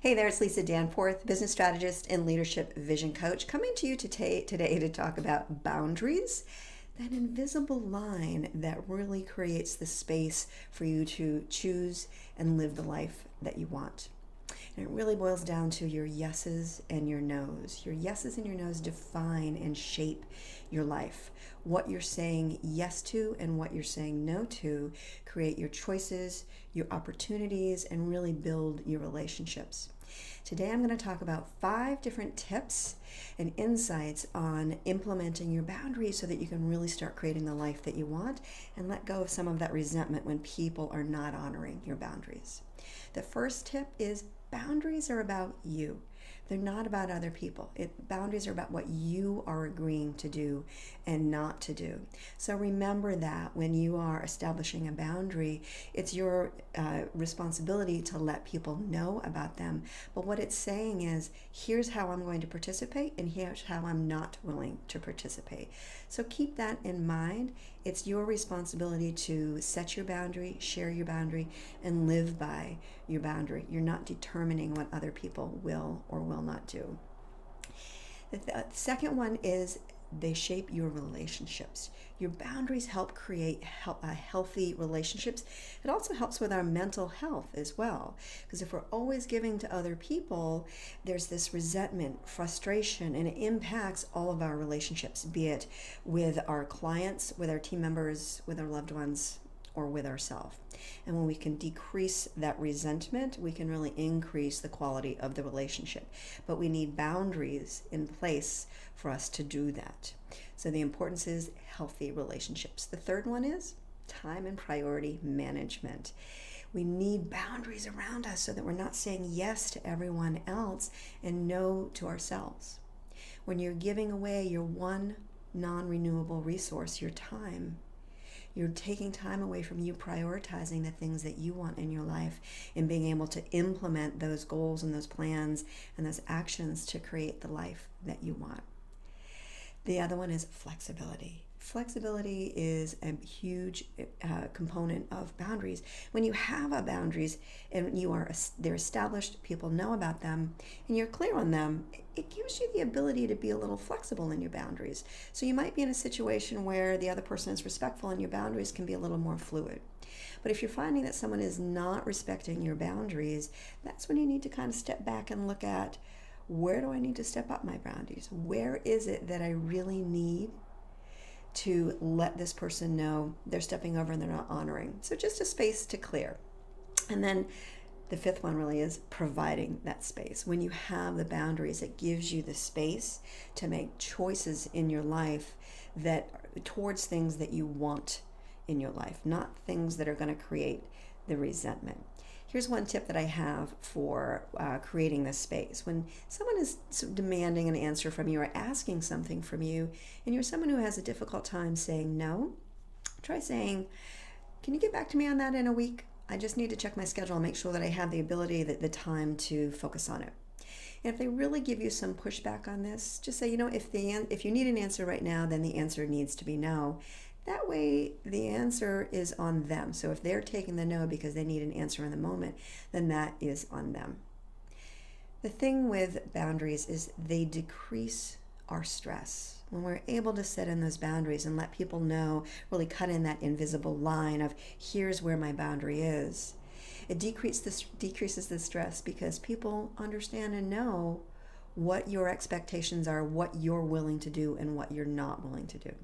Hey there, it's Lisa Danforth, business strategist and leadership vision coach, coming to you today to talk about boundaries, that invisible line that really creates the space for you to choose and live the life that you want. And it really boils down to your yeses and your nos. Your yeses and your nos define and shape your life. What you're saying yes to and what you're saying no to create your choices, your opportunities, and really build your relationships. Today I'm going to talk about 5 different tips and insights on implementing your boundaries so that you can really start creating the life that you want and let go of some of that resentment when people are not honoring your boundaries. The first tip is boundaries are about you. They're not about other people. Boundaries are about what you are agreeing to do and not to do. So remember that when you are establishing a boundary, it's your responsibility to let people know about them. But what it's saying is, here's how I'm going to participate and here's how I'm not willing to participate. So keep that in mind. It's your responsibility to set your boundary, share your boundary, and live by your boundary. You're not determining what other people will or will not do. The second one is they shape your relationships. Your boundaries help create healthy relationships. It also helps with our mental health as well. Because if we're always giving to other people, there's this resentment, frustration, and it impacts all of our relationships, be it with our clients, with our team members, with our loved ones, or with ourselves. And when we can decrease that resentment, we can really increase the quality of the relationship. But we need boundaries in place for us to do that. So the importance is healthy relationships. The third one is time and priority management. We need boundaries around us so that we're not saying yes to everyone else and no to ourselves. When you're giving away your one non-renewable resource, your time, you're taking time away from you prioritizing the things that you want in your life and being able to implement those goals and those plans and those actions to create the life that you want. The other one is flexibility. Flexibility is a huge component of boundaries. When you have boundaries and they're established, people know about them, and you're clear on them, it gives you the ability to be a little flexible in your boundaries. So you might be in a situation where the other person is respectful and your boundaries can be a little more fluid. But if you're finding that someone is not respecting your boundaries, that's when you need to kind of step back and look at, where do I need to step up my boundaries? Where is it that I really need to let this person know they're stepping over and they're not honoring? So just a space to clear. And then the fifth one really is providing that space. When you have the boundaries, it gives you the space to make choices in your life that towards things that you want in your life, not things that are going to create the resentment. Here's one tip that I have for creating this space. When someone is demanding an answer from you or asking something from you, and you're someone who has a difficult time saying no, try saying, can you get back to me on that in a week? I just need to check my schedule and make sure that I have the ability, the time to focus on it. And if they really give you some pushback on this, just say, if you need an answer right now, then the answer needs to be no. That way, the answer is on them. So if they're taking the no because they need an answer in the moment, then that is on them. The thing with boundaries is they decrease our stress. When we're able to set in those boundaries and let people know, really cut in that invisible line of here's where my boundary is, it decreases the stress because people understand and know what your expectations are, what you're willing to do, and what you're not willing to do.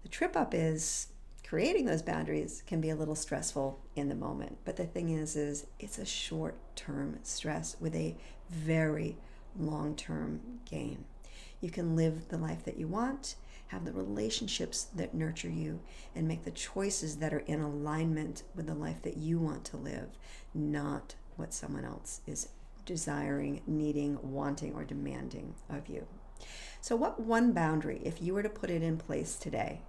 The trip up is creating those boundaries can be a little stressful in the moment. But the thing is it's a short-term stress with a very long-term gain. You can live the life that you want, have the relationships that nurture you, and make the choices that are in alignment with the life that you want to live, not what someone else is desiring, needing, wanting, or demanding of you. So what one boundary, if you were to put it in place today,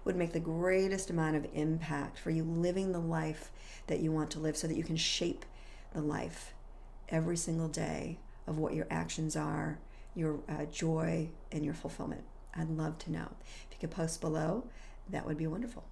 would make the greatest amount of impact for you living the life that you want to live so that you can shape the life every single day of what your actions are, your joy, and your fulfillment? I'd love to know. If you could post below, that would be wonderful.